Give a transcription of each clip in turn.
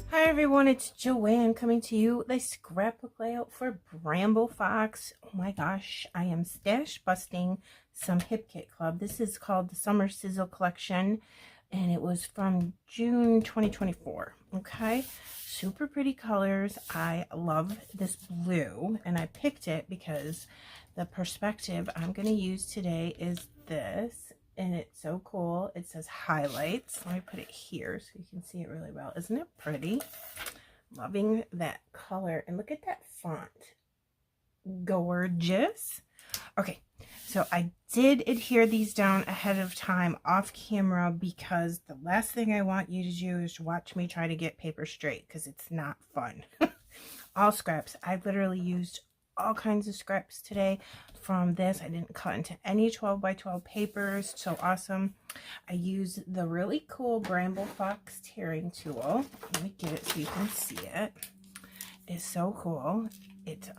Hi everyone, it's Joanne coming to you with a scrapbook layout for Bramble Fox. Oh my gosh, I am stash busting some Hip Kit Club. This is called the Summer Sizzle collection, and it was from June 2024. Okay, super pretty colors. I love this blue, and I picked it because the perspective I'm going to use today is this. And it's so cool. It says highlights. Let me put it here so you can see it really well. Isn't it pretty? Loving that color. And look at that font. Gorgeous. Okay, so I did adhere these down ahead of time off camera because the last thing I want you to do is watch me try to get paper straight, because it's not fun. All scraps. I literally used all kinds of scraps today from this. I didn't cut into any 12 by 12 papers. So awesome. I used the really cool Bramble Fox tearing tool. Let me get it so you can see it. It's so cool. It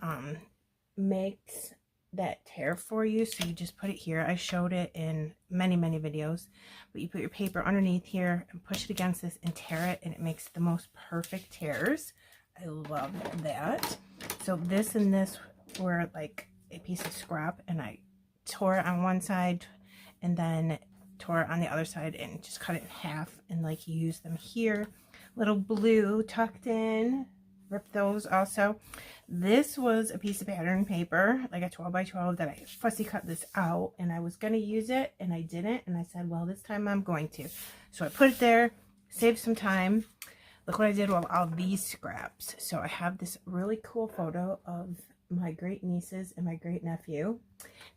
makes that tear for you, so you just put it here. I showed it in many videos, but you put your paper underneath here and push it against this and tear it, and it makes the most perfect tears. I love that. So this and this were like a piece of scrap, and I tore it on one side and then tore it on the other side and just cut it in half and like use them here. Little blue tucked in, rip those also. This was a piece of pattern paper, like a 12 by 12 that I fussy cut this out, and I was going to use it and I didn't, and I said, well, this time I'm going to. So I put it there, saved some time. Look what I did with all these scraps. So I have this really cool photo of my great nieces and my great nephew.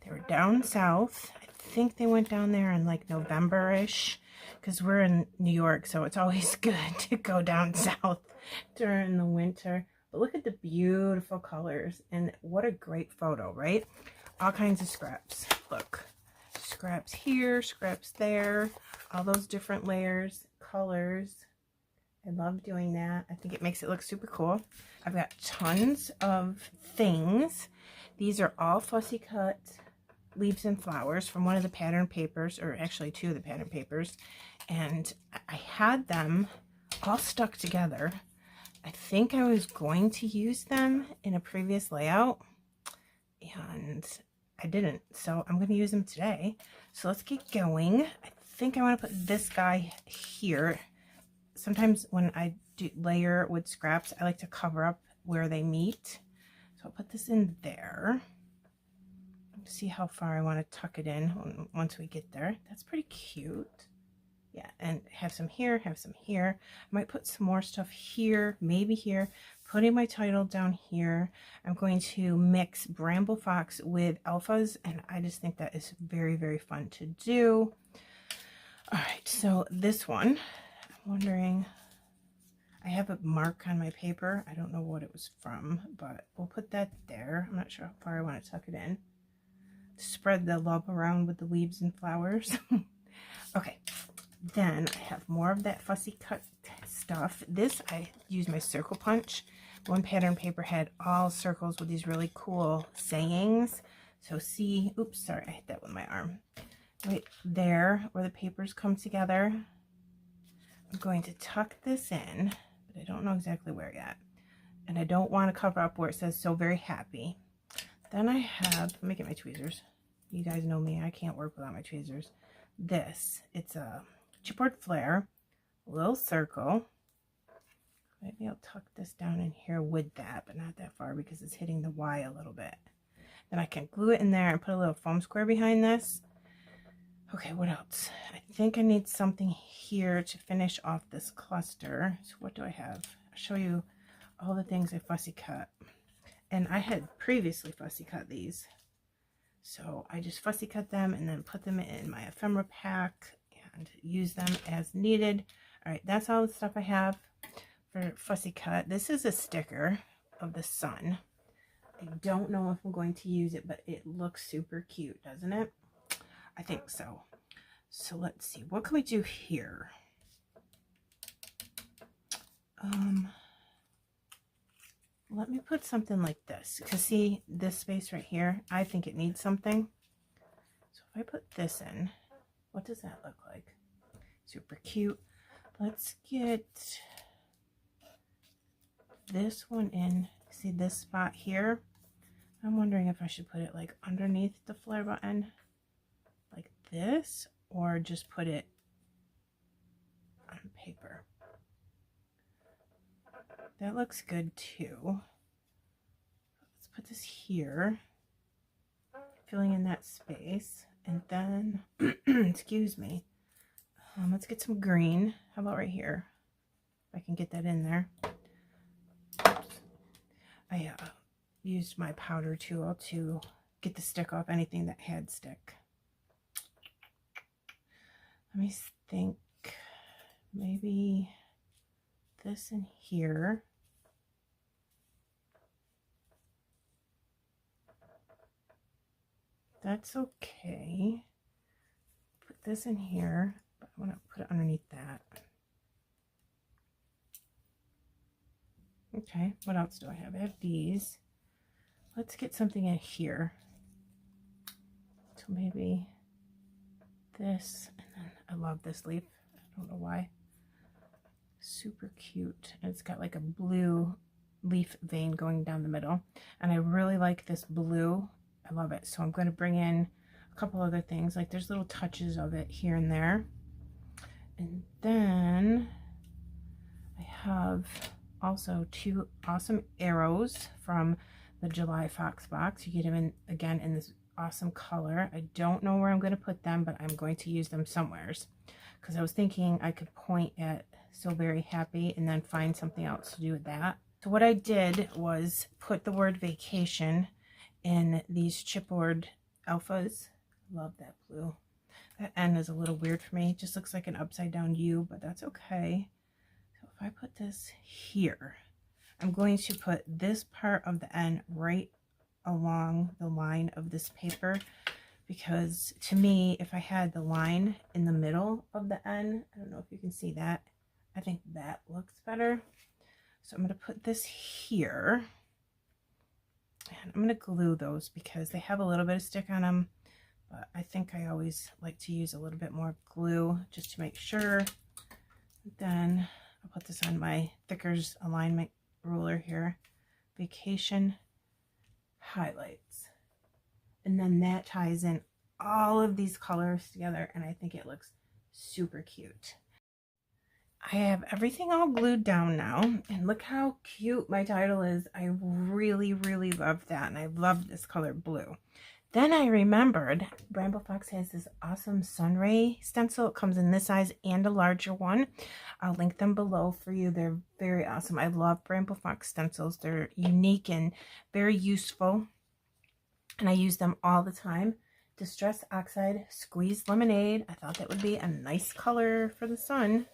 They were down south. I think they went down there in like November-ish, because we're in New York, so it's always good to go down south during the winter. But look at the beautiful colors, and what a great photo, right? All kinds of scraps. Look, scraps here, scraps there, all those different layers, colors. I love doing that. I think it makes it look super cool. I've got tons of things. These are all fussy cut leaves and flowers from one of the pattern papers, or actually two of the pattern papers. And I had them all stuck together. I think I was going to use them in a previous layout, and I didn't. So I'm going to use them today. So let's get going. I think I want to put this guy here. Sometimes when I do layer with scraps, I like to cover up where they meet. So I'll put this in there. See how far I want to tuck it in once we get there. That's pretty cute. Yeah, and have some here, have some here. I might put some more stuff here, maybe here. Putting my title down here. I'm going to mix Bramble Fox with alphas, and I just think that is very fun to do. All right, so this one, I'm wondering, I have a mark on my paper. I don't know what it was from, but we'll put that there. I'm not sure how far I want to tuck it in. Spread the love around with the leaves and flowers. Okay, then I have more of that fussy cut stuff. This, I use my circle punch. One pattern paper had all circles with these really cool sayings. So see, oops, sorry, I hit that with my arm. Right there, where the papers come together. I'm going to tuck this in, but I don't know exactly where yet. And I don't want to cover up where it says so very happy. Then I have, let me get my tweezers. You guys know me, I can't work without my tweezers. This, it's a chipboard flare, little circle. Maybe I'll tuck this down in here with that, but not that far because it's hitting the Y a little bit. Then I can glue it in there and put a little foam square behind this. Okay, what else? I think I need something here to finish off this cluster. So what do I have? I'll show you all the things I fussy cut. And I had previously fussy cut these. So I just fussy cut them and then put them in my ephemera pack and use them as needed. All right, that's all the stuff I have for fussy cut. This is a sticker of the sun. I don't know if I'm going to use it, but it looks super cute, doesn't it? I think so. So let's see, what can we do here? Let me put something like this, because see this space right here, I think it needs something. So if I put this in, what does that look like? Super cute. Let's get this one in. See this spot here? I'm wondering if I should put it like underneath the flare button like this, or just put it on paper. That looks good too. Let's put this here, filling in that space. And then, excuse me, let's get some green. How about right here? If I can get that in there. Oops. I used my powder tool to get the stick off anything that had stick. Let me think, maybe this in here. That's okay. Put this in here, but I want to put it underneath that. Okay, what else do I have? I have these. Let's get something in here. So maybe this, and then I love this leaf. I don't know why. Super cute. And it's got like a blue leaf vein going down the middle. And I really like this blue. I love it. So I'm going to bring in a couple other things. Like there's little touches of it here and there. And then I have also 2 awesome arrows from the July Fox box. You get them in, again, in this awesome color. I don't know where I'm going to put them, but I'm going to use them somewheres, because I was thinking I could point at So Very Happy and then find something else to do with that. So what I did was put the word vacation in these chipboard alphas. Love that blue. That N is a little weird for me. It just looks like an upside down U, but that's okay. So if I put this here, I'm going to put this part of the N right along the line of this paper, because to me, if I had the line in the middle of the N, I don't know if you can see that, I think that looks better. So I'm going to put this here, and I'm going to glue those because they have a little bit of stick on them, but I think I always like to use a little bit more glue just to make sure. Then I'll put this on my Thickers alignment ruler here, vacation highlights, and then that ties in all of these colors together, and I think it looks super cute. I have everything all glued down now, and look how cute my title is. I really love that, and I love this color blue. Then I remembered Bramble Fox has this awesome sunray stencil. It comes in this size and a larger one. I'll link them below for you. They're very awesome. I love Bramble Fox stencils. They're unique and very useful, and I use them all the time. Distress Oxide Squeezed Lemonade. I thought that would be a nice color for the sun.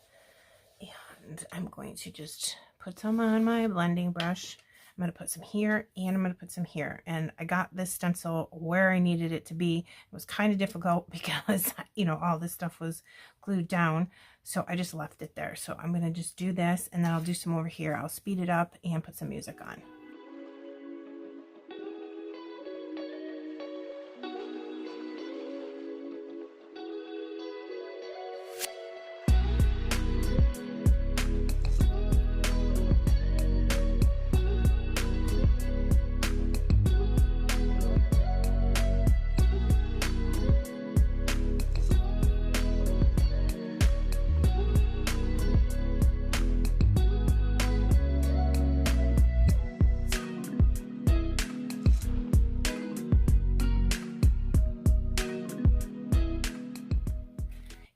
And I'm going to just put some on my blending brush. I'm going to put some here, and I'm going to put some here. And I got this stencil where I needed it to be. It was kind of difficult because, you know, all this stuff was glued down. So I just left it there. So I'm going to just do this, and then I'll do some over here. I'll speed it up and put some music on.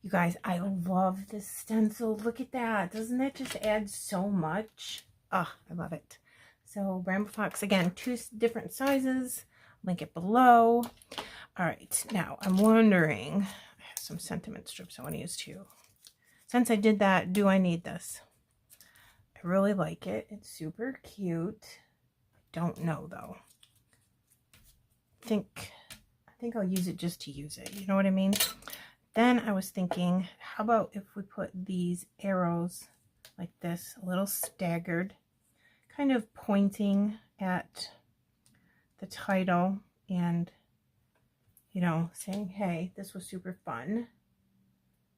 You guys, I love this stencil. Look at that. Doesn't that just add so much? Oh, I love it. So Bramble Fox, again, 2 different sizes. Link it below. All right, now I'm wondering, I have some sentiment strips I want to use too. Since I did that, do I need this? I really like it. It's super cute. Don't know though. I think I'll use it just to use it. You know what I mean? then I was thinking, how about if we put these arrows like this, a little staggered, kind of pointing at the title and, you know, saying, hey, this was super fun.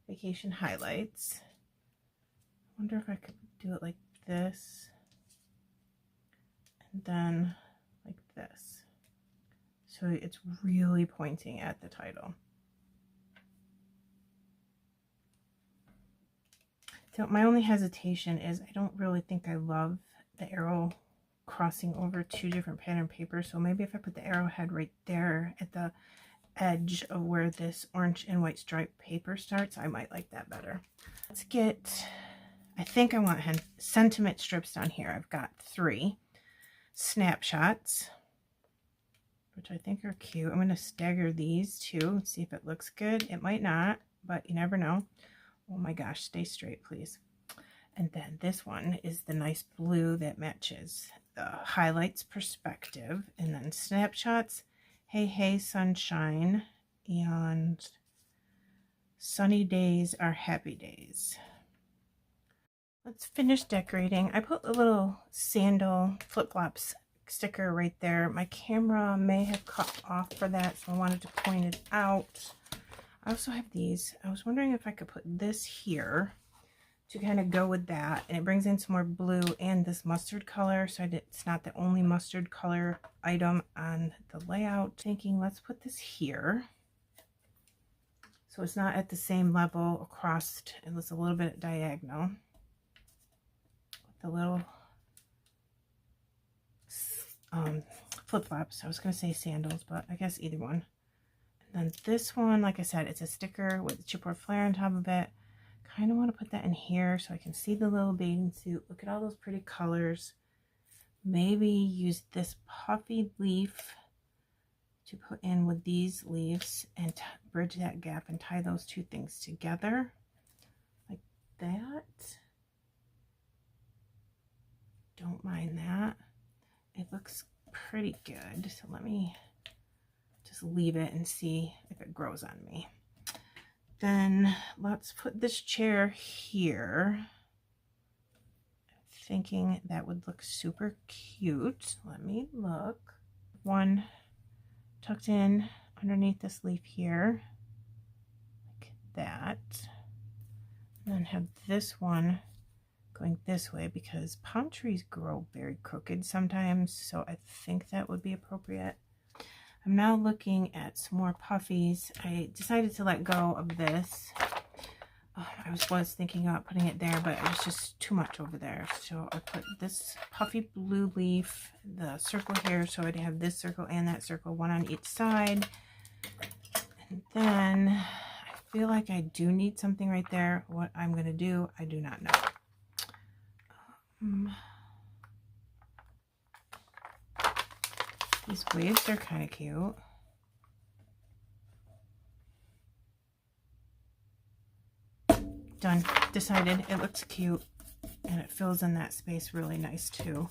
Vacation highlights. I wonder if I could do it like this and then like this. So it's really pointing at the title. So my only hesitation is I don't really think I love the arrow crossing over two different pattern papers. So maybe if I put the arrowhead right there at the edge of where this orange and white stripe paper starts, I might like that better. Let's get, I think I want sentiment strips down here. I've got 3 snapshots, which I think are cute. I'm going to stagger these too and see if it looks good. It might not, but you never know. Oh my gosh, stay straight, please. And then this one is the nice blue that matches the highlights perspective, and then snapshots, hey, hey, sunshine, and sunny days are happy days. Let's finish decorating. I put a little sandal flip-flops sticker right there. My camera may have cut off for that, so I wanted to point it out. I also have these. I was wondering if I could put this here to kind of go with that, and it brings in some more blue and this mustard color, so it's not the only mustard color item on the layout. Thinking let's put this here so it's not at the same level across, it was a little bit diagonal. The little flip-flops. I was going to say sandals, but I guess either one. And then this one, like I said, it's a sticker with chipboard flare on top of it. Kind of want to put that in here so I can see the little bathing suit. Look at all those pretty colors. Maybe use this puffy leaf to put in with these leaves and bridge that gap and tie those two things together like that. Don't mind that. It looks pretty good. So let me just leave it and see if it grows on me. Then let's put this chair here. Thinking that would look super cute. Let me look. One tucked in underneath this leaf here, like that. And then have this one going this way because palm trees grow very crooked sometimes, so I think that would be appropriate. I'm now looking at some more puffies. I decided to let go of this. I was thinking about putting it there, but it was just too much over there. So I put this puffy blue leaf, the circle here, so I'd have this circle and that circle, one on each side. And then I feel like I do need something right there. What I'm going to do, I do not know. These waves are kind of cute. Done. Decided. It looks cute and it fills in that space really nice too.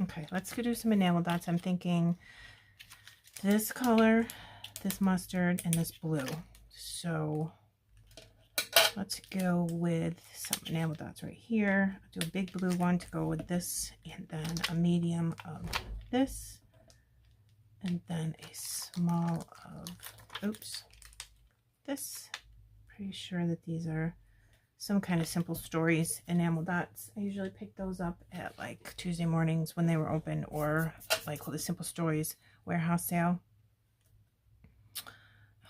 Okay, let's go do some enamel dots. I'm thinking this color, this mustard, and this blue. So let's go with some enamel dots right here. I'll do a big blue one to go with this, and then a medium of this, and then a small of, oops, this. Pretty sure that these are some kind of Simple Stories enamel dots. I usually pick those up at like Tuesday mornings when they were open, or like with the Simple Stories warehouse sale.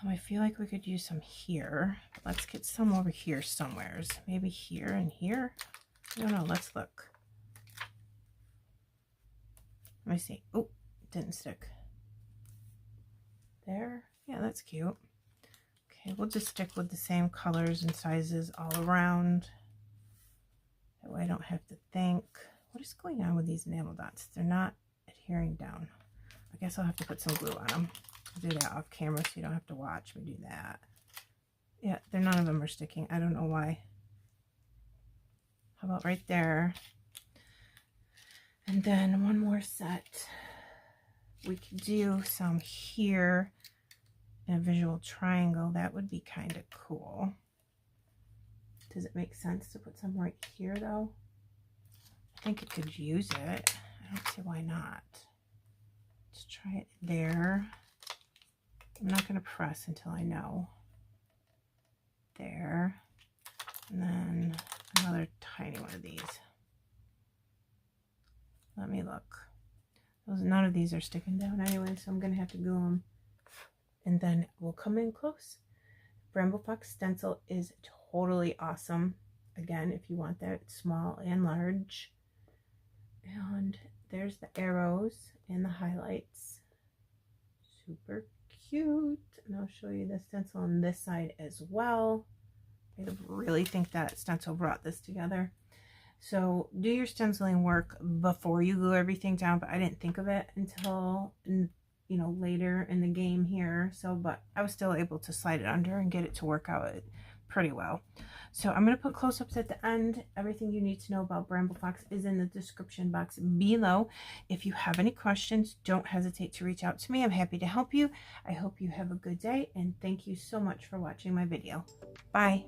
I feel like we could use some here. Let's get some over here somewheres. Maybe here and here. I don't know. Let's look. Let me see. Oh, didn't stick. There. Yeah, that's cute. Okay, we'll just stick with the same colors and sizes all around. That way I don't have to think. What is going on with these enamel dots? They're not adhering down. I guess I'll have to put some glue on them. I'll do that off camera so you don't have to watch me do that. Yeah, none of them are sticking. I don't know why. How about right there? And then one more set. We could do some here in a visual triangle, that would be kind of cool. Does it make sense to put some right here though? I think it could use it. I don't see why not. Let's try it there. I'm not going to press until I know. There. And then another tiny one of these. Let me look. None of these are sticking down anyway, so I'm going to have to glue them. And then we'll come in close. Bramble Fox stencil is totally awesome. Again, if you want that small and large. And there's the arrows and the highlights. Super cute. And I'll show you the stencil on this side as well. I really think that stencil brought this together. So do your stenciling work before you glue everything down, but I didn't think of it until, you know, later in the game here. So, but I was still able to slide it under and get it to work out pretty well. So I'm going to put close-ups at the end. Everything you need to know about Bramble Fox is in the description box below. If you have any questions, don't hesitate to reach out to me. I'm happy to help you. I hope you have a good day, and thank you so much for watching my video. Bye.